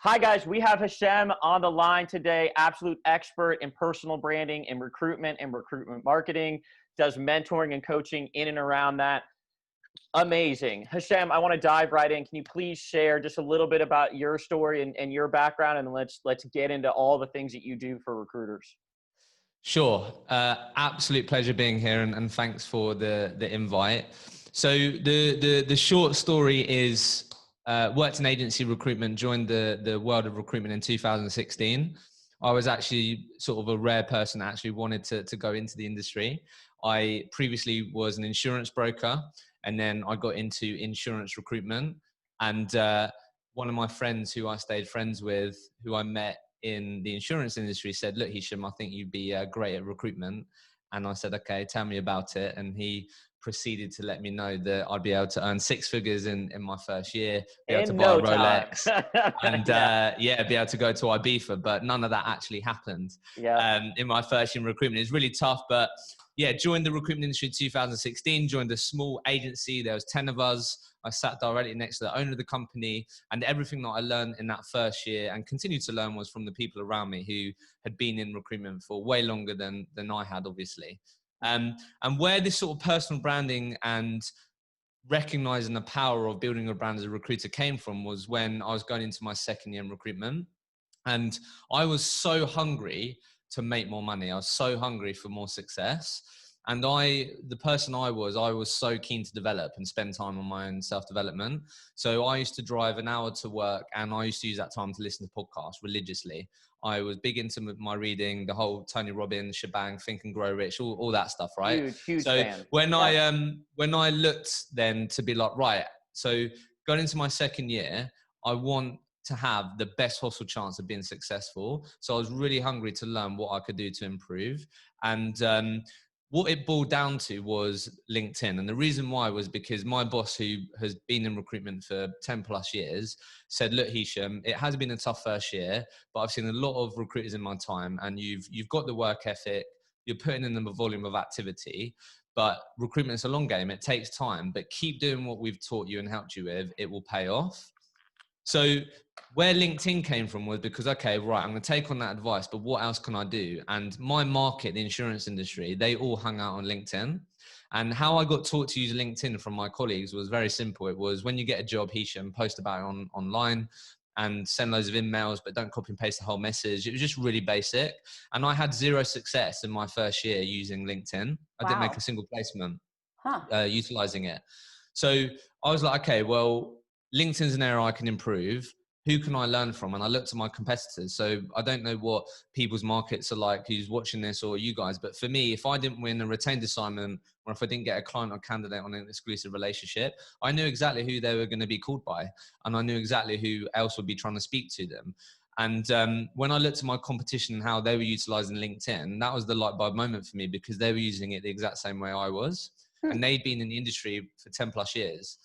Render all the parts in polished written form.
Hi, guys. We have Hishem on the line today, absolute expert in personal branding and recruitment marketing, does mentoring and coaching in and around that. Amazing. Hishem, I want to dive right in. Can you please share just a little bit about your story and your background, and let's get into all the things that you do for recruiters. Sure. Absolute pleasure being here, and thanks for the invite. So the short story is worked in agency recruitment, joined the world of recruitment in 2016. I was actually sort of a rare person that actually wanted to go into the industry. I previously was an insurance broker, and then I got into insurance recruitment. And one of my friends who I stayed friends with, who I met in the insurance industry, said, "Look, Hishem, I think you'd be great at recruitment." And I said, "Okay, tell me about it." And he proceeded to let me know that I'd be able to earn six figures in my first year, be able to buy a Rolex, and be able to go to Ibiza. But none of that actually happened. In my first year in recruitment. It's really tough, but yeah, joined the recruitment industry in 2016, joined a small agency. There was 10 of us. I sat directly next to the owner of the company, and everything that I learned in that first year and continued to learn was from the people around me who had been in recruitment for way longer than I had, obviously. And where this sort of personal branding and recognizing the power of building a brand as a recruiter came from was when I was going into my second year in recruitment. And I was so hungry to make more money. I was so hungry for more success. And the person I was so keen to develop and spend time on my own self-development. So I used to drive an hour to work, and I used to use that time to listen to podcasts religiously. I was big into my reading, the whole Tony Robbins shebang, Think and Grow Rich, all that stuff, right? Huge so fan. when I looked then to be like, right, so going into my second year, I want to have the best possible chance of being successful. So I was really hungry to learn what I could do to improve. And what it boiled down to was LinkedIn. And the reason why was because my boss, who has been in recruitment for 10 plus years, said, "Look, Hishem, it has been a tough first year, but I've seen a lot of recruiters in my time, and you've got the work ethic, you're putting in the volume of activity, but recruitment's a long game. It takes time, but keep doing what we've taught you and helped you with. It will pay off." So where LinkedIn came from was because, okay, right, I'm going to take on that advice, but what else can I do? And my market, the insurance industry, they all hung out on LinkedIn. And how I got taught to use LinkedIn from my colleagues was very simple. It was, when you get a job, Hishem, post about it online and send loads of emails, but don't copy and paste the whole message. It was just really basic. And I had zero success in my first year using LinkedIn. I didn't make a single placement utilizing it. So I was like, okay, well, LinkedIn's an area I can improve. Who can I learn from? And I looked at my competitors. So I don't know what people's markets are like, who's watching this, or you guys. But for me, if I didn't win a retained assignment, or if I didn't get a client or candidate on an exclusive relationship, I knew exactly who they were going to be called by. And I knew exactly who else would be trying to speak to them. And when I looked at my competition and how they were utilizing LinkedIn, that was the light bulb moment for me, because they were using it the exact same way I was. And they'd been in the industry for 10 plus years.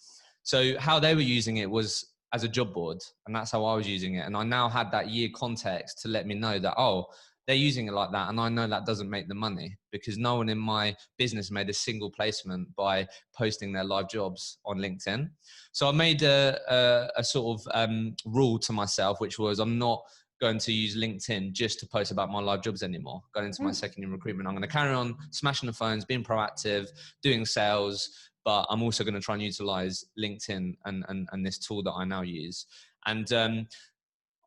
So how they were using it was as a job board, and that's how I was using it. And I now had that year context to let me know that, oh, they're using it like that. And I know that doesn't make the money, because no one in my business made a single placement by posting their live jobs on LinkedIn. So I made a sort of rule to myself, which was, I'm not going to use LinkedIn just to post about my live jobs anymore. Going into my second year in recruitment, I'm going to carry on smashing the phones, being proactive, doing sales, but I'm also going to try and utilize LinkedIn and this tool that I now use. And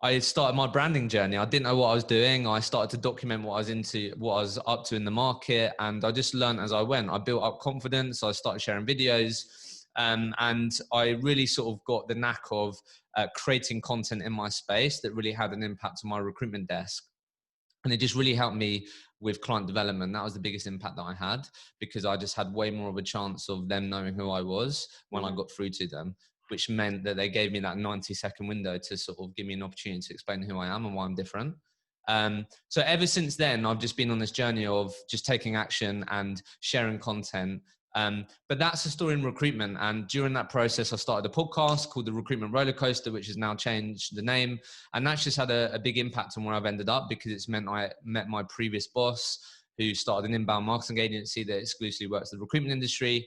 I started my branding journey. I didn't know what I was doing. I started to document what I was into, what I was up to in the market. And I just learned as I went. I built up confidence. I started sharing videos. And I really sort of got the knack of creating content in my space that really had an impact on my recruitment desk. And it just really helped me with client development. That was the biggest impact that I had, because I just had way more of a chance of them knowing who I was when I got through to them, which meant that they gave me that 90-second window to sort of give me an opportunity to explain who I am and why I'm different. So ever since then, I've just been on this journey of just taking action and sharing content. But that's the story in recruitment. And during that process, I started a podcast called The Recruitment Roller Coaster, which has now changed the name. And that's just had a big impact on where I've ended up, because it's meant I met my previous boss, who started an inbound marketing agency that exclusively works in the recruitment industry,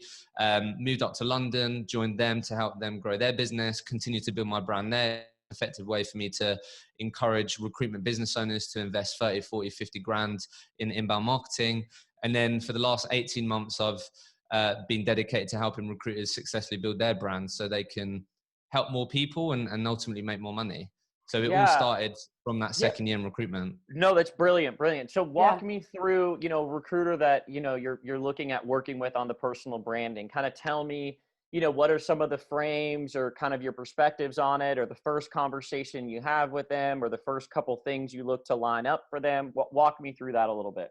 moved up to London, joined them to help them grow their business, continue to build my brand there, effective way for me to encourage recruitment business owners to invest 30, 40, 50 grand in inbound marketing. And then for the last 18 months, I've been dedicated to helping recruiters successfully build their brands so they can help more people and ultimately make more money. So it all Yeah. started from that second year in recruitment. No, that's brilliant. Brilliant. So walk me through, recruiter that, you're looking at working with on the personal branding. Kind of tell me, what are some of the frames or kind of your perspectives on it, or the first conversation you have with them, or the first couple things you look to line up for them. Walk me through that a little bit.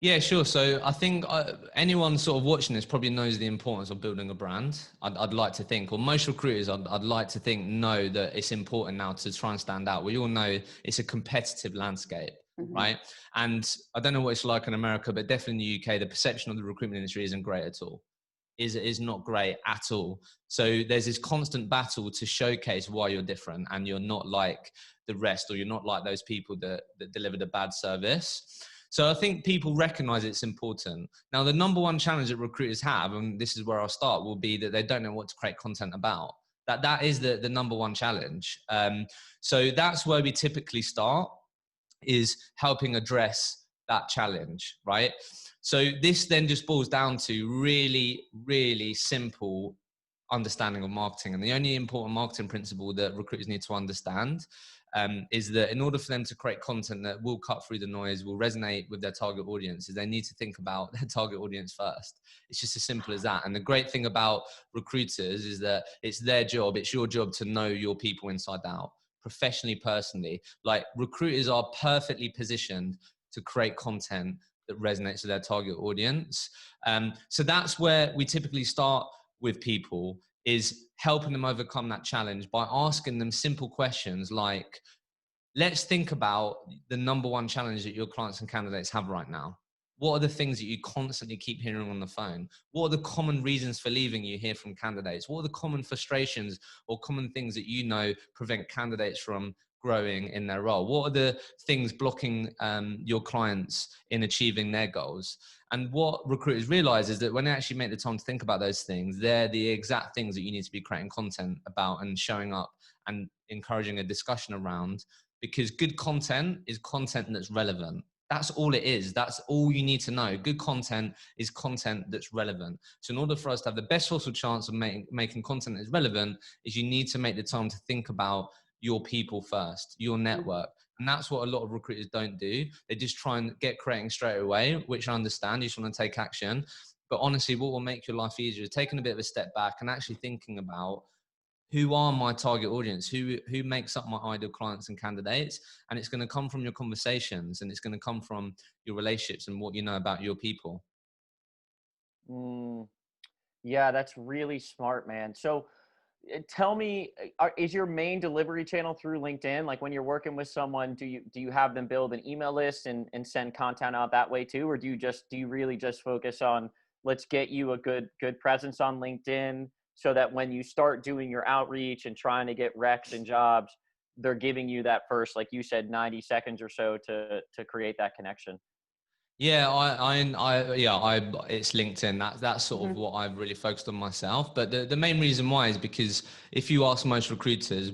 Yeah, sure. So I think anyone sort of watching this probably knows the importance of building a brand. I'd like to think, or most recruiters, I'd like to think, know that it's important now to try and stand out. We all know it's a competitive landscape, right? And I don't know what it's like in America, but definitely in the UK, the perception of the recruitment industry isn't great at all. Is not great at all. So there's this constant battle to showcase why you're different and you're not like the rest, or you're not like those people that delivered a bad service. So I think people recognize it's important. Now, the number one challenge that recruiters have, and this is where I'll start, will be that they don't know what to create content about. That is the number one challenge. So that's where we typically start, is helping address that challenge, right? So this then just boils down to really, really simple understanding of marketing. And the only important marketing principle that recruiters need to understand is that in order for them to create content that will cut through the noise, will resonate with their target audience, is they need to think about their target audience first. It's just as simple as that. And the great thing about recruiters is that it's their job, it's your job to know your people inside out, professionally, personally. Like, recruiters are perfectly positioned to create content that resonates with their target audience. So that's where we typically start with people, is helping them overcome that challenge by asking them simple questions like, let's think about the number one challenge that your clients and candidates have right now. What are the things that you constantly keep hearing on the phone? What are the common reasons for leaving you hear from candidates? What are the common frustrations or common things that you know prevent candidates from growing in their role? What are the things blocking your clients in achieving their goals? And what recruiters realize is that when they actually make the time to think about those things, they're the exact things that you need to be creating content about and showing up and encouraging a discussion around, because good content is content that's relevant. That's all it is. That's all you need to know. Good content is content that's relevant. So in order for us to have the best possible chance of making content that's relevant, is you need to make the time to think about your people first, your network. And that's what a lot of recruiters don't do. They just try and get creating straight away, which I understand. You just want to take action. But honestly, what will make your life easier is taking a bit of a step back and actually thinking about, who are my target audience? Who makes up my ideal clients and candidates? And it's going to come from your conversations, and it's going to come from your relationships and what you know about your people. Yeah, that's really smart, man. So tell me, is your main delivery channel through LinkedIn? Like, when you're working with someone, do you have them build an email list and send content out that way too? Or do you really just focus on, let's get you a good presence on LinkedIn, so that when you start doing your outreach and trying to get recs and jobs, they're giving you that first, like you said, 90 seconds or so to create that connection? Yeah, it's LinkedIn. That's sort of what I've really focused on myself. But the main reason why is because if you ask most recruiters,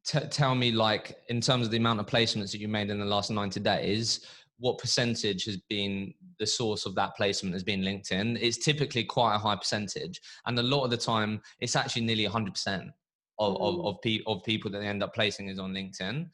tell me, like, in terms of the amount of placements that you made in the last 90 days, what percentage has been the source of that placement has been LinkedIn? It's typically quite a high percentage. And a lot of the time, it's actually nearly 100% of people that they end up placing is on LinkedIn.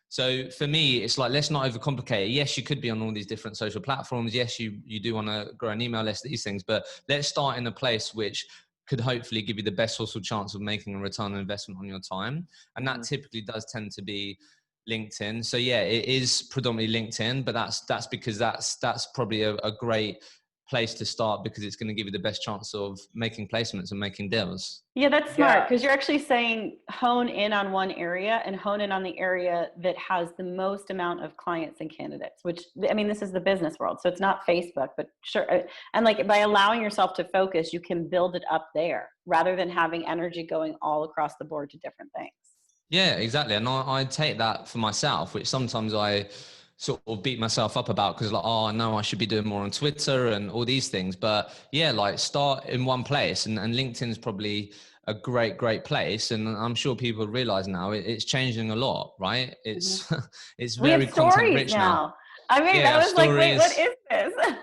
So for me, it's like, let's not overcomplicate it. Yes, you could be on all these different social platforms. Yes, you do want to grow an email list, these things, but let's start in a place which could hopefully give you the best possible chance of making a return on investment on your time. And that typically does tend to be LinkedIn. So yeah, it is predominantly LinkedIn, but that's because that's probably a great place to start, because it's going to give you the best chance of making placements and making deals. Yeah, that's smart, because you're actually saying hone in on one area and hone in on the area that has the most amount of clients and candidates, which, I mean, this is the business world. So it's not Facebook, but sure. And like, by allowing yourself to focus, you can build it up there rather than having energy going all across the board to different things. Yeah, exactly. And I take that for myself, which sometimes I sort of beat myself up about, because like, oh no, I should be doing more on Twitter and all these things. But yeah, like start in one place, and LinkedIn is probably a great place. And I'm sure people realize now it's changing a lot, right? It's, it's We very have content stories rich now. I mean, Yeah, I was like, wait, what stories. is this?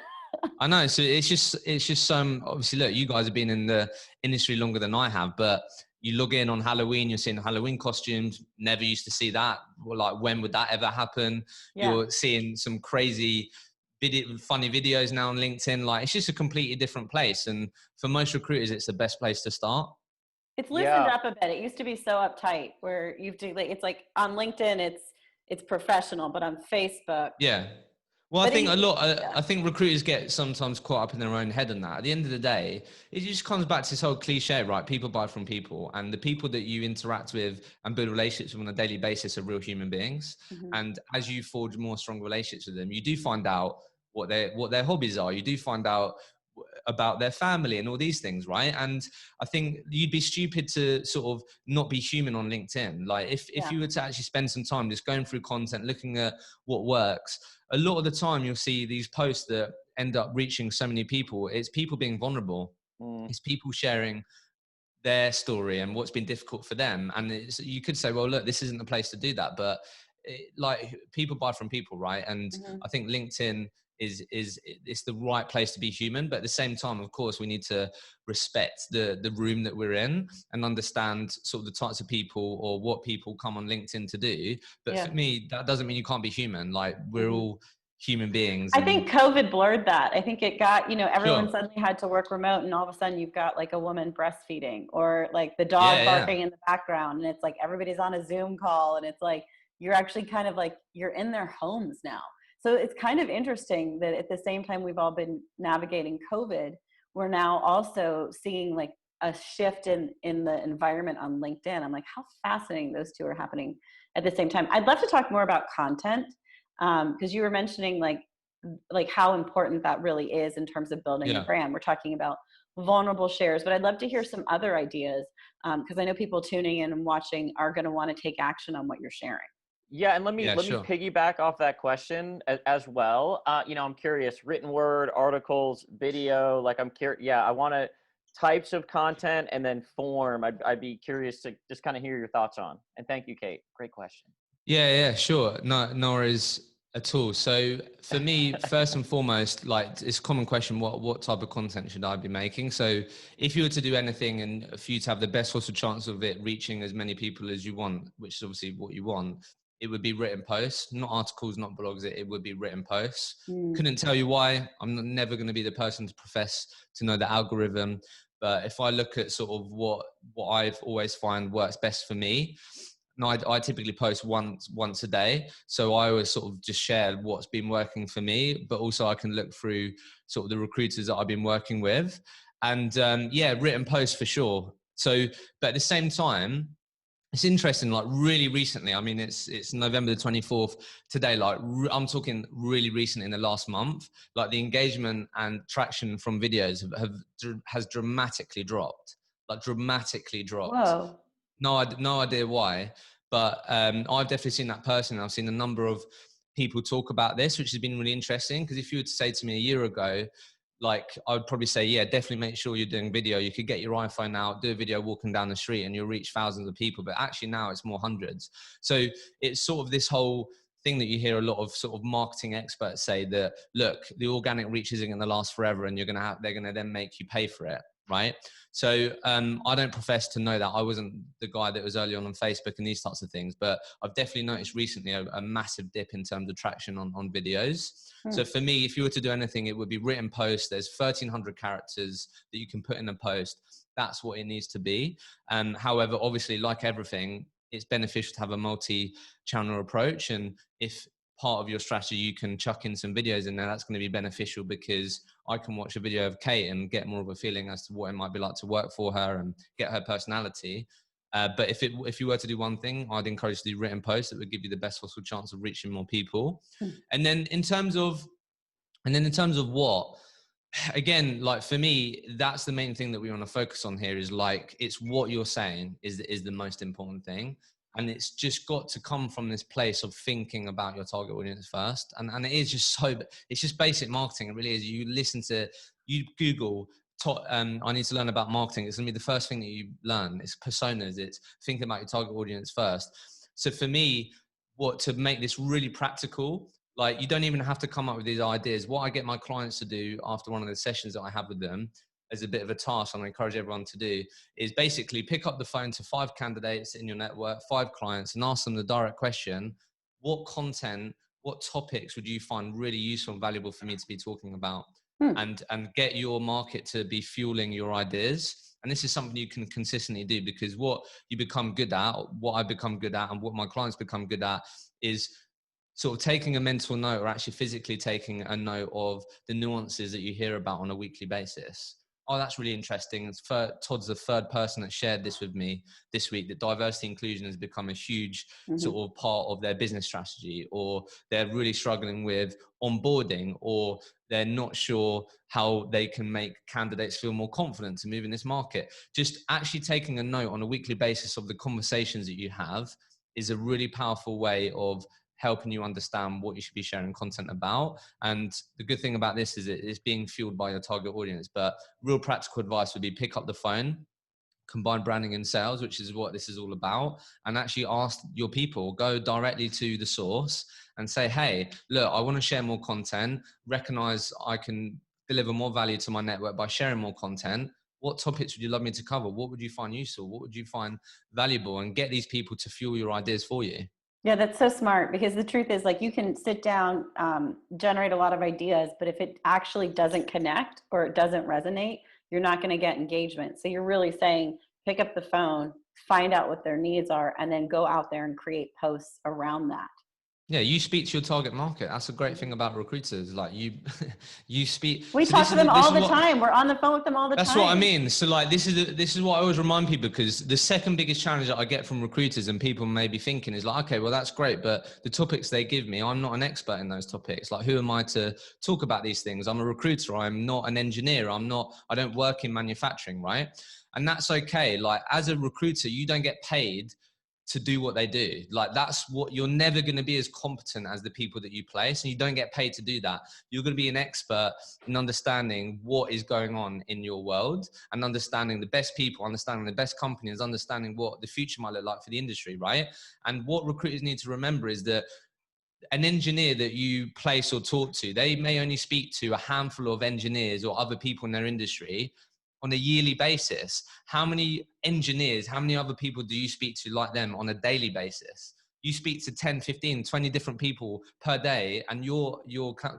I know. So it's just some, obviously, look, you guys have been in the industry longer than I have, but you log in on Halloween, you're seeing Halloween costumes. Never used to see that. Well, like, when would that ever happen? Yeah. You're seeing some crazy funny videos now on LinkedIn. Like, it's just a completely different place. And for most recruiters, it's the best place to start. It's loosened up a bit. It used to be so uptight where you have to, like, it's like on LinkedIn, it's professional, but on Facebook. Yeah. Well, But I think recruiters get sometimes caught up in their own head on that. At the end of the day, it just comes back to this whole cliche, right? People buy from people, and the people that you interact with and build relationships with on a daily basis are real human beings. And as you forge more strong relationships with them, you do find out what their hobbies are. You do find out about their family and all these things, right? And I think you'd be stupid to sort of not be human on LinkedIn. Like, if you were to actually spend some time just going through content, looking at what works, a lot of the time you'll see these posts that end up reaching so many people. It's people being vulnerable. It's people sharing their story and what's been difficult for them. And you could say, well, look, this isn't the place to do that, but like, people buy from people, right? And I think LinkedIn is it's the right place to be human, but at the same time, of course, we need to respect the room that we're in and understand sort of the types of people or what people come on LinkedIn to do. But for me, that doesn't mean you can't be human. Like, we're all human beings. I think COVID blurred that. I think it got, everyone Sure. suddenly had to work remote, and all of a sudden you've got like a woman breastfeeding, or like the dog barking in the background, and it's like everybody's on a Zoom call, and it's like you're actually kind of like you're in their homes now. So it's kind of interesting that at the same time we've all been navigating COVID, we're now also seeing like a shift in the environment on LinkedIn. I'm like, how fascinating those two are happening at the same time. I'd love to talk more about content, because you were mentioning like how important that really is in terms of building a brand. We're talking about vulnerable shares, but I'd love to hear some other ideas, because I know people tuning in and watching are going to want to take action on what you're sharing. Yeah, and let me piggyback off that question as well. I'm curious, written word, articles, video, like I'm curious. Yeah, I want to types of content and then form. I'd be curious to just kind of hear your thoughts on. And thank you, Kate. Great question. Yeah, sure. No worries at all. So for me, first and foremost, like, it's a common question, what type of content should I be making? So if you were to do anything and for you to have the best possible chance of it reaching as many people as you want, which is obviously what you want, it would be written posts, not articles, not blogs. It would be written posts. Couldn't tell you why. I'm never going to be the person to profess to know the algorithm. But if I look at sort of what I've always find works best for me, no, I typically post once a day. So I always sort of just share what's been working for me, but also I can look through sort of the recruiters that I've been working with. And written posts for sure. So, but at the same time, it's interesting, like really recently, I mean, it's November the 24th today, like I'm talking really recent in the last month, like the engagement and traction from videos has dramatically dropped, Whoa. No idea why, but I've definitely seen that personally. I've seen a number of people talk about this, which has been really interesting, because if you were to say to me a year ago, like, I would probably say, yeah, definitely make sure you're doing video. You could get your iPhone out, do a video walking down the street, and you'll reach thousands of people. But actually now it's more hundreds. So it's sort of this whole thing that you hear a lot of sort of marketing experts say, that, look, the organic reach isn't going to last forever, and they're going to then make you pay for it. Right. So I don't profess to know that. I wasn't the guy that was early on Facebook and these types of things, but I've definitely noticed recently a massive dip in terms of traction on videos. So for me, if you were to do anything, it would be written post. There's 1,300 characters that you can put in a post. That's what it needs to be. However, obviously, like everything, it's beneficial to have a multi-channel approach. And if part of your strategy, you can chuck in some videos in there, that's going to be beneficial, because I can watch a video of Kate and get more of a feeling as to what it might be like to work for her and get her personality. But if you were to do one thing, I'd encourage you to do written posts that would give you the best possible chance of reaching more people. And then in terms of what, again, like for me, that's the main thing that we want to focus on here, is like, it's what you're saying is the most important thing. And it's just got to come from this place of thinking about your target audience first. And it is just so, it's just basic marketing. It really is. You Google, I need to learn about marketing. It's going to be the first thing that you learn. It's personas. It's thinking about your target audience first. So for me, to make this really practical, like you don't even have to come up with these ideas. What I get my clients to do after one of the sessions that I have with them as a bit of a task, and I encourage everyone to do, is basically pick up the phone to 5 candidates in your network, 5 clients, and ask them the direct question: what content, what topics would you find really useful and valuable for me to be talking about? And get your market to be fueling your ideas. And this is something you can consistently do, because what you become good at, what I become good at, and what my clients become good at is sort of taking a mental note, or actually physically taking a note of the nuances that you hear about on a weekly basis. Oh, that's really interesting. Todd's the 3rd person that shared this with me this week, that diversity inclusion has become a huge sort of part of their business strategy, or they're really struggling with onboarding, or they're not sure how they can make candidates feel more confident to move in this market. Just actually taking a note on a weekly basis of the conversations that you have is a really powerful way of helping you understand what you should be sharing content about. And the good thing about this is it's being fueled by your target audience. But real practical advice would be pick up the phone, combine branding and sales, which is what this is all about, and actually ask your people, go directly to the source and say, hey, look, I want to share more content, recognize I can deliver more value to my network by sharing more content. What topics would you love me to cover? What would you find useful? What would you find valuable? And get these people to fuel your ideas for you. Yeah, that's so smart, because the truth is, like, you can sit down, generate a lot of ideas, but if it actually doesn't connect or it doesn't resonate, you're not going to get engagement. So you're really saying, pick up the phone, find out what their needs are, and then go out there and create posts around that. Yeah, you speak to your target market. That's a great thing about recruiters. Like you speak. We talk to them all the time. We're on the phone with them all the time. That's what I mean. So like, this is what I always remind people, because the second biggest challenge that I get from recruiters, and people may be thinking, is like, okay, well, that's great, but the topics they give me, I'm not an expert in those topics. Like, who am I to talk about these things? I'm a recruiter. I'm not an engineer. I don't work in manufacturing, right? And that's okay. Like, as a recruiter, you don't get paid to do what they do. Like, that's what you're never going to be as competent as the people that you place, and you don't get paid to do that. You're going to be an expert in understanding what is going on in your world, and understanding the best people, understanding the best companies, understanding what the future might look like for the industry, right? And what recruiters need to remember is that an engineer that you place or talk to, they may only speak to a handful of engineers or other people in their industry on a yearly basis. How many engineers, how many other people do you speak to like them on a daily basis? You speak to 10, 15, 20 different people per day, and your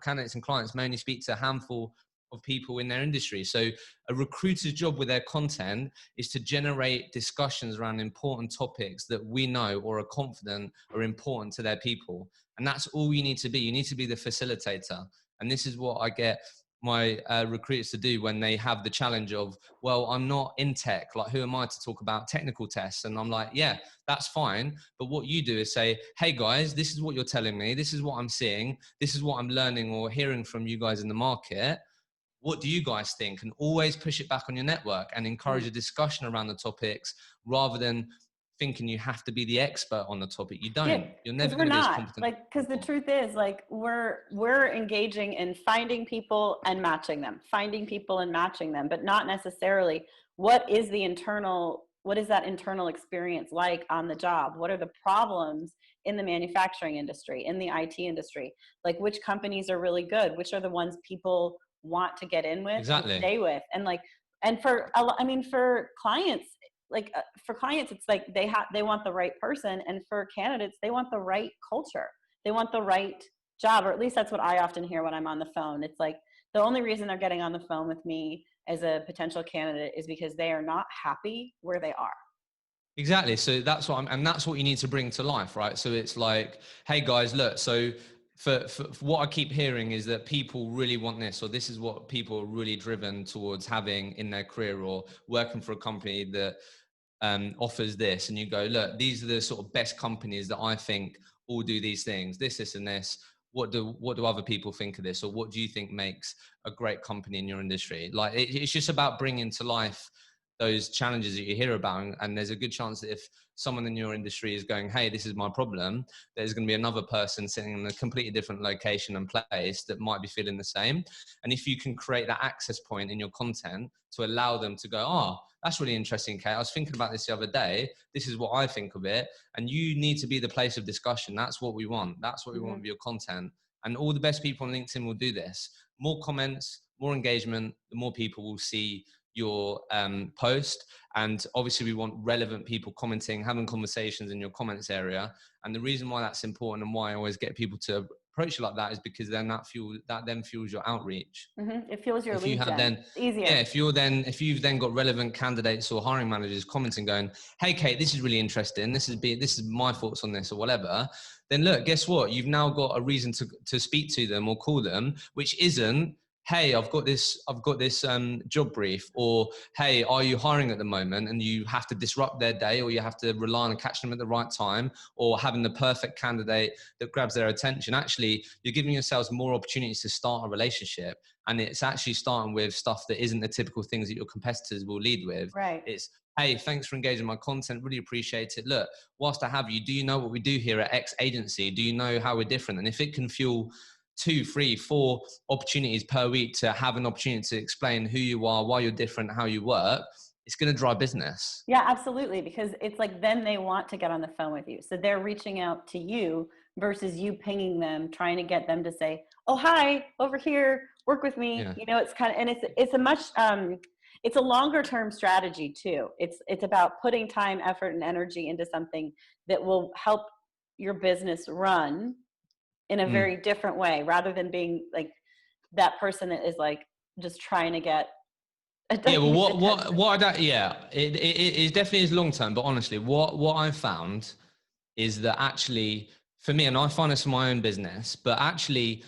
candidates and clients may only speak to a handful of people in their industry. So a recruiter's job with their content is to generate discussions around important topics that we know or are confident are important to their people. And that's all you need to be. You need to be the facilitator. And this is what I get my recruiters to do when they have the challenge of, well, I'm not in tech. Like, who am I to talk about technical tests? And I'm like, yeah, that's fine. But what you do is say, hey guys, this is what you're telling me. This is what I'm seeing. This is what I'm learning or hearing from you guys in the market. What do you guys think? And always push it back on your network and encourage a discussion around the topics, rather than thinking you have to be the expert on the topic. You don't. Yeah, you're never going to be as competent. Like, because the truth is, like, we're engaging in finding people and matching them, but not necessarily what is that internal experience like on the job? What are the problems in the manufacturing industry, in the IT industry? Like, which companies are really good? Which are the ones people want to get in with, exactly, and stay with? And for clients, it's like they want the right person, and for candidates, they want the right culture. They want the right job, or at least that's what I often hear when I'm on the phone. It's like, the only reason they're getting on the phone with me as a potential candidate is because they are not happy where they are. Exactly. So that's what you need to bring to life, right? So it's like, hey guys, look, so for what I keep hearing is that people really want this, or this is what people are really driven towards having in their career, or working for a company that offers this. And you go, look, these are the sort of best companies that I think all do these things, this and this. What do other people think of this? Or what do you think makes a great company in your industry? Like, it's just about bringing to life those challenges that you hear about. And there's a good chance that if someone in your industry is going, hey, this is my problem, there's going to be another person sitting in a completely different location and place that might be feeling the same. And if you can create that access point in your content to allow them to go, oh, that's really interesting, Kate. I was thinking about this the other day. This is what I think of it. And you need to be the place of discussion. That's what we want. That's what we want with your content. And all the best people on LinkedIn will do this. More comments, more engagement, the more people will see your post. And obviously we want relevant people commenting, having conversations in your comments area. And the reason why that's important and why I always get people to approach you like that is because then that fuels your outreach. It fuels your lead gen. Then easier. Yeah, if you've then got relevant candidates or hiring managers commenting going, hey Kate, this is really interesting, this is my thoughts on this or whatever, then look, guess what, you've now got a reason to speak to them or call them, which isn't, hey, I've got this job brief, or hey, are you hiring at the moment? And you have to disrupt their day, or you have to rely on catching them at the right time, or having the perfect candidate that grabs their attention. Actually, you're giving yourselves more opportunities to start a relationship. And it's actually starting with stuff that isn't the typical things that your competitors will lead with. Right. It's, hey, thanks for engaging my content. Really appreciate it. Look, whilst I have you, do you know what we do here at X agency? Do you know how we're different? And if it can fuel 2, 3, 4 opportunities per week to have an opportunity to explain who you are, why you're different, how you work, it's going to drive business. Yeah, absolutely. Because it's like, then they want to get on the phone with you. So they're reaching out to you versus you pinging them, trying to get them to say, oh, hi, over here, work with me. Yeah. You know, it's kind of, and it's a much, it's a longer term strategy too. It's about putting time, effort, and energy into something that will help your business run in a very different way, rather than being like that person that is like just trying to get yeah, well, it definitely is long term, but honestly, what I've found is that actually for me, and I find this in my own business, but actually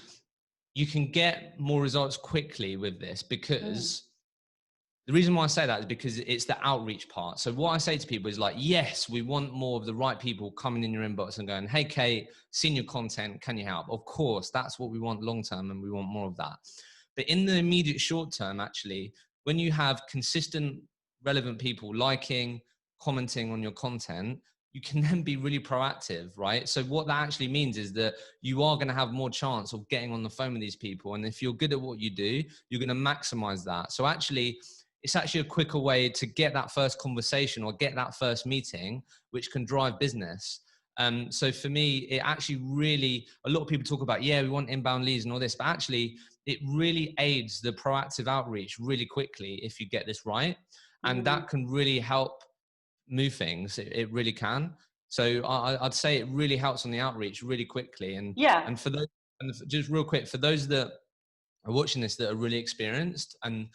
you can get more results quickly with this, because the reason why I say that is because it's the outreach part. So what I say to people is like, yes, we want more of the right people coming in your inbox and going, hey, Kate, seen your content, can you help? Of course, that's what we want long term, and we want more of that. But in the immediate short term, actually, when you have consistent, relevant people liking, commenting on your content, you can then be really proactive, right? So what that actually means is that you are going to have more chance of getting on the phone with these people. And if you're good at what you do, you're going to maximize that. So actually, it's actually a quicker way to get that first conversation or get that first meeting, which can drive business. So for me, it actually really, a lot of people talk about, yeah, we want inbound leads and all this, but actually it really aids the proactive outreach really quickly if you get this right. And that can really help move things. It really can. So I'd say it really helps on the outreach really quickly. And for those, and just real quick, for those that are watching this that are really experienced and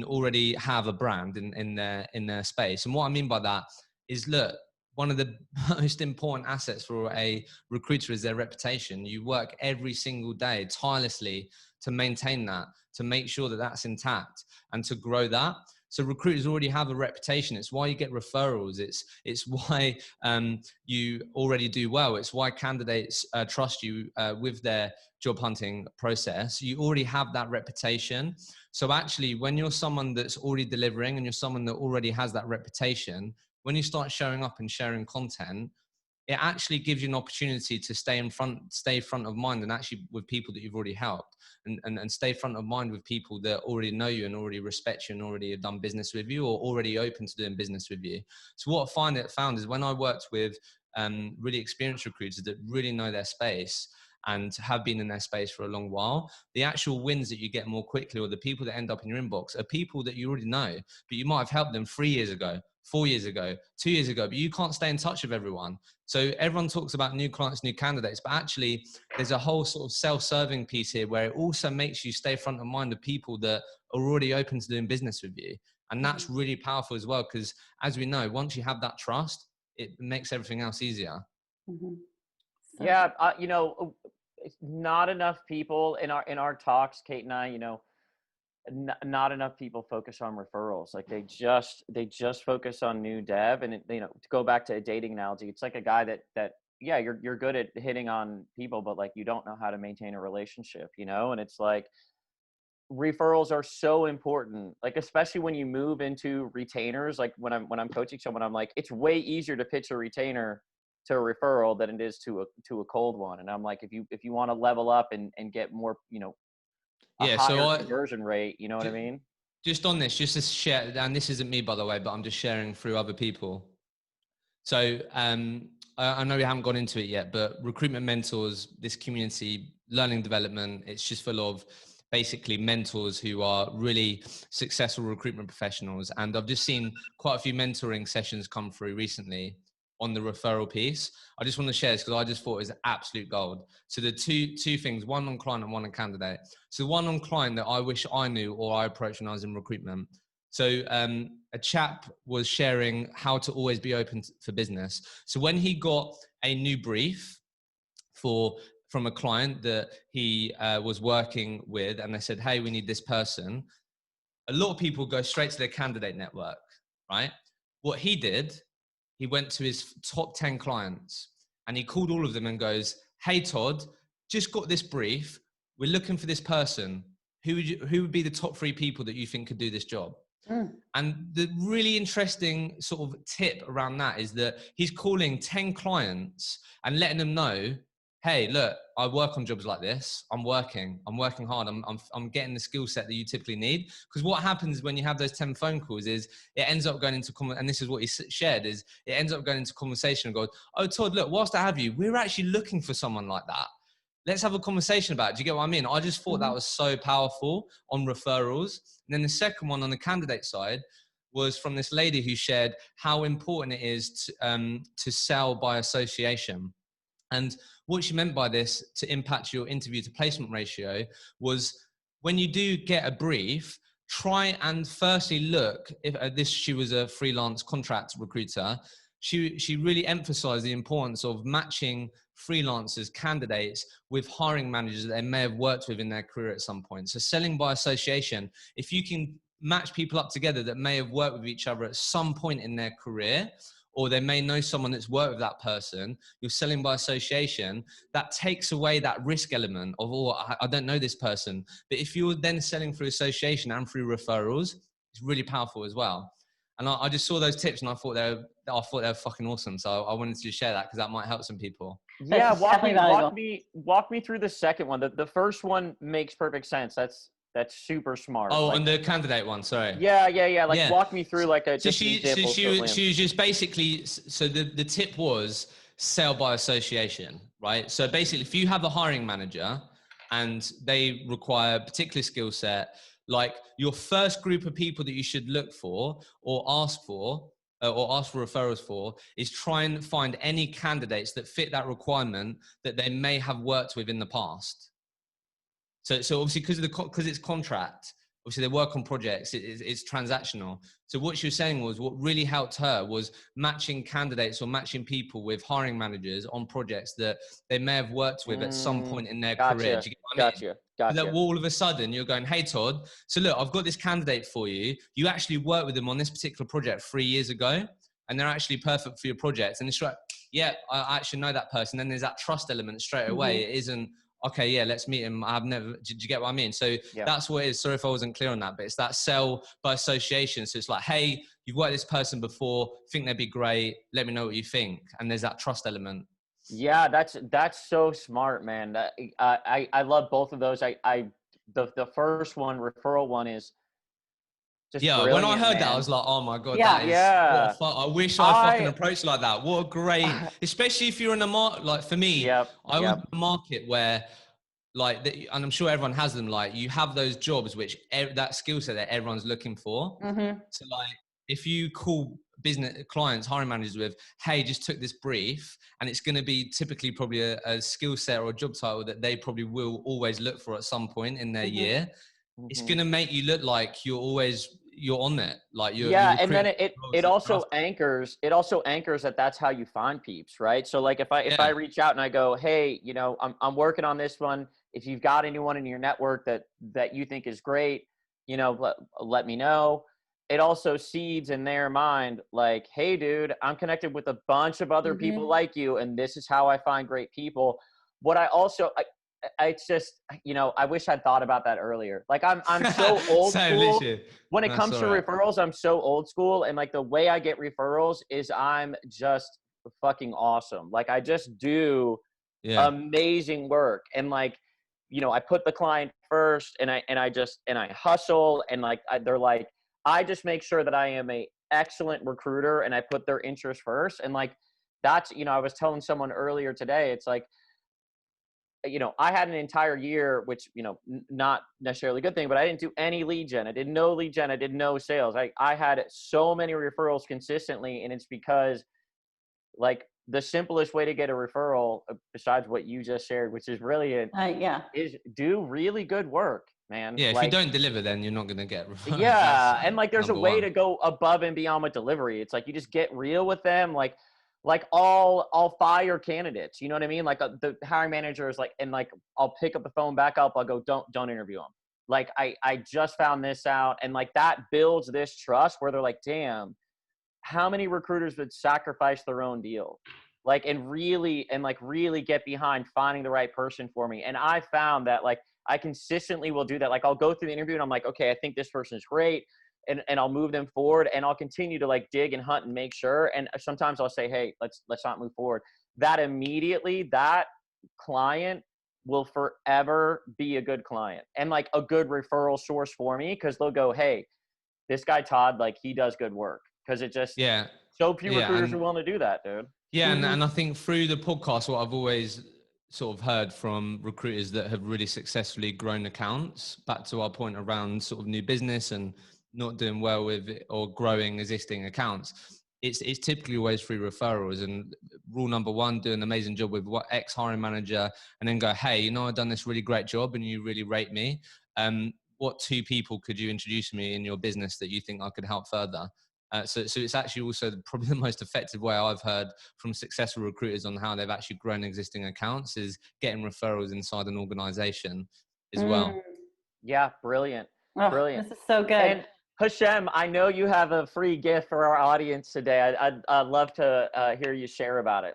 already have a brand in their space. And what I mean by that is, look, one of the most important assets for a recruiter is their reputation. You work every single day tirelessly to maintain that, to make sure that that's intact and to grow that. So recruiters already have a reputation. It's why you get referrals. It's why you already do well. It's why candidates trust you with their job hunting process. You already have that reputation. So actually, when you're someone that's already delivering and you're someone that already has that reputation, when you start showing up and sharing content, it actually gives you an opportunity to stay front of mind, and actually with people that you've already helped, and stay front of mind with people that already know you and already respect you and already have done business with you or already open to doing business with you. So what I found is when I worked with really experienced recruiters that really know their space and have been in their space for a long while, the actual wins that you get more quickly, or the people that end up in your inbox, are people that you already know, but you might have helped them 3 years ago, 4 years ago, 2 years ago, but you can't stay in touch with everyone. So everyone talks about new clients, new candidates, but actually there's a whole sort of self-serving piece here where it also makes you stay front of mind of people that are already open to doing business with you. And that's really powerful as well, because as we know, once you have that trust, it makes everything else easier. So Yeah. Not enough people in our talks, Kate and I, not enough people focus on referrals. Like they just focus on new dev. And to go back to a dating analogy, it's like a guy that yeah, you're good at hitting on people, but like you don't know how to maintain a relationship, and it's like referrals are so important, like especially when you move into retainers. Like when I'm coaching someone, I'm like, it's way easier to pitch a retainer to a referral than it is to a cold one. And I'm like, if you want to level up and get more, a Yeah. higher conversion rate, you know what I Ju- mean? just on this, just to share, and this isn't me, by the way, but I'm just sharing through other people. So I know we haven't gone into it yet, but Recruitment Mentors, this community, learning development, it's just full of basically mentors who are really successful recruitment professionals. And I've just seen quite a few mentoring sessions come through recently on the referral piece. I just want to share this because I just thought it was absolute gold. So the two things, one on client and one on candidate. So one on client that I wish I knew or I approached when I was in recruitment. So a chap was sharing how to always be open for business. So when he got a new brief from a client that he was working with, and they said, hey, we need this person, a lot of people go straight to their candidate network, right? What he did, he went to his top 10 clients and he called all of them and goes, hey, Todd, just got this brief. We're looking for this person. Who would be the top 3 people that you think could do this job? And the really interesting sort of tip around that is that he's calling 10 clients and letting them know, hey, look, I work on jobs like this. I'm working hard. I'm getting the skill set that you typically need. Because what happens when you have those 10 phone calls is it ends up going into, and this is what he shared, is it ends up going into conversation and goes, oh, Todd, look, whilst I have you, we're actually looking for someone like that. Let's have a conversation about it. Do you get what I mean? I just thought that was so powerful on referrals. And then the second one on the candidate side was from this lady who shared how important it is to sell by association. And what she meant by this to impact your interview to placement ratio was when you do get a brief, try and firstly look, if she was a freelance contract recruiter, she really emphasized the importance of matching freelancers, candidates with hiring managers that they may have worked with in their career at some point. So selling by association, if you can match people up together that may have worked with each other at some point in their career, or they may know someone that's worked with that person, you're selling by association, that takes away that risk element of, oh, I don't know this person. But if you're then selling through association and through referrals, it's really powerful as well. And I just saw those tips and I thought they were fucking awesome. So I wanted to share that because that might help some people. Yeah, walk me through the second one. The first one makes perfect sense. That's super smart. Oh, and the candidate one, sorry. Yeah. Like walk me through like a she was just basically, so the tip was sell by association, right? So basically if you have a hiring manager and they require a particular skill set, like your first group of people that you should look for or ask for referrals for is try and find any candidates that fit that requirement that they may have worked with in the past. So obviously because it's contract, obviously they work on projects, it's transactional. So what she was saying was what really helped her was matching candidates or matching people with hiring managers on projects that they may have worked with at some point in their career. Do you get what I mean? Gotcha. That all of a sudden you're going, hey Todd, so look, I've got this candidate for you. You actually worked with them on this particular project 3 years ago and they're actually perfect for your project. And it's like, yeah, I actually know that person. Then there's that trust element straight away. It isn't, okay, yeah, let's meet him. Do you get what I mean? So that's what it is. Sorry if I wasn't clear on that, but it's that sell by association. So it's like, hey, you've worked with this person before, think they'd be great. Let me know what you think. And there's that trust element. Yeah, that's so smart, man. I love both of those. The first one, referral one, is just when I heard that, I was like, oh my God, I wish I fucking approached like that. What a great, especially if you're in a market, like for me, I was in a market where like, and I'm sure everyone has them, like you have those jobs, which that skill set that everyone's looking for. So like, if you call business clients, hiring managers with, hey, just took this brief, and it's going to be typically probably a skill set or a job title that they probably will always look for at some point in their year. It's going to make you look like you're on it. Like you're and then it also anchors that that's how you find peeps, right? So like if I reach out and I go, hey, I'm working on this one. If you've got anyone in your network that you think is great, let me know. It also seeds in their mind like, hey dude, I'm connected with a bunch of other people like you, and this is how I find great people. What I also it's just, I wish I'd thought about that earlier. Like I'm so old school. When it comes to referrals, I'm so old school. And like the way I get referrals is I'm just fucking awesome. Like I just do amazing work. And like, I put the client first and I hustle and like, they're like, I just make sure that I am a excellent recruiter and I put their interest first. And like, that's, I was telling someone earlier today, it's like, I had an entire year, which, not necessarily a good thing, but I didn't do any lead gen. I did no lead gen. I did no sales. I had so many referrals consistently. And it's because like the simplest way to get a referral, besides what you just shared, which is really is do really good work, man. Yeah. If like, you don't deliver, then you're not going to get referrals. Yeah. And like, there's a way one. to go above and beyond with delivery. It's like, you just get real with them. Like I'll fire candidates, you know what I mean? Like the hiring manager is like, and like, I'll pick up the phone back up. I'll go, don't interview them. Like I just found this out. And like that builds this trust where they're like, damn, how many recruiters would sacrifice their own deal? Like, and really get behind finding the right person for me. And I found that like, I consistently will do that. Like I'll go through the interview and I'm like, okay, I think this person is great. And I'll move them forward and I'll continue to like dig and hunt and make sure. And sometimes I'll say, hey, let's not move forward. That immediately, that client will forever be a good client and like a good referral source for me. Cause they'll go, hey, this guy, Todd, like he does good work. Cause it just, so few recruiters are willing to do that, dude. Yeah. And I think through the podcast, what I've always sort of heard from recruiters that have really successfully grown accounts, back to our point around sort of new business and not doing well with it or growing existing accounts, it's typically always through referrals. And rule number one, do an amazing job with what ex hiring manager, and then go, hey, I've done this really great job and you really rate me. What 2 people could you introduce me in your business that you think I could help further? So it's actually also probably the most effective way I've heard from successful recruiters on how they've actually grown existing accounts is getting referrals inside an organization as well. Yeah, brilliant. Brilliant. This is so good. And Hishem, I know you have a free gift for our audience today. I'd love to hear you share about it.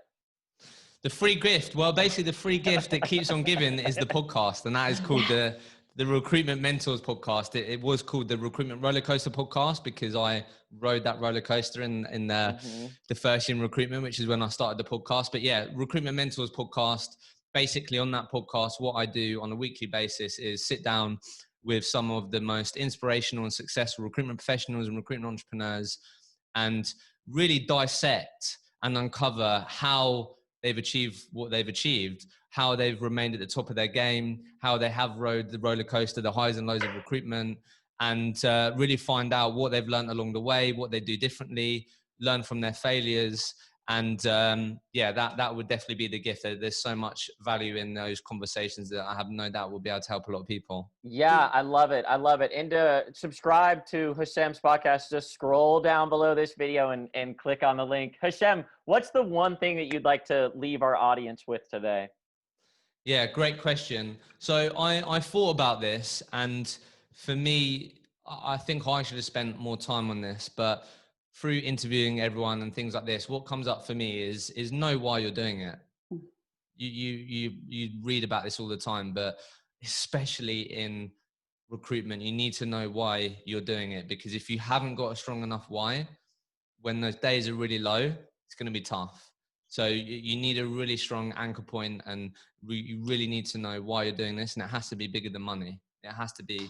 The free gift. Well, basically the free gift that keeps on giving is the podcast. And that is called the Recruitment Mentors podcast. It was called the Recruitment Roller Coaster podcast because I rode that roller coaster in the first year in recruitment, which is when I started the podcast. But yeah, Recruitment Mentors podcast. Basically on that podcast, what I do on a weekly basis is sit down with some of the most inspirational and successful recruitment professionals and recruitment entrepreneurs and really dissect and uncover how they've achieved what they've achieved, how they've remained at the top of their game, how they have rode the roller coaster, the highs and lows of recruitment, and really find out what they've learned along the way, what they do differently, learn from their failures. And that would definitely be the gift. There's so much value in those conversations that I have no doubt will be able to help a lot of people. Yeah, I love it. I love it. And to subscribe to Hishem's podcast, just scroll down below this video and click on the link. Hishem, what's the one thing that you'd like to leave our audience with today? Yeah, great question. So I thought about this, and for me, I think I should have spent more time on this, but through interviewing everyone and things like this, what comes up for me is know why you're doing it. You read about this all the time, but especially in recruitment, you need to know why you're doing it, because if you haven't got a strong enough why, when those days are really low, it's going to be tough. So you need a really strong anchor point, and you really need to know why you're doing this, and it has to be bigger than money. It has to be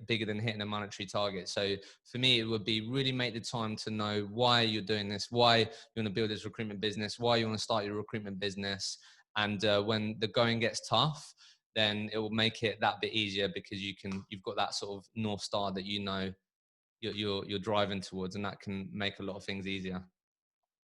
bigger than hitting a monetary target. So for me, it would be really make the time to know why you're doing this, why you want to build this recruitment business, why you want to start your recruitment business. And when the going gets tough, then it will make it that bit easier, because you've got that sort of North Star that you're driving towards, and that can make a lot of things easier.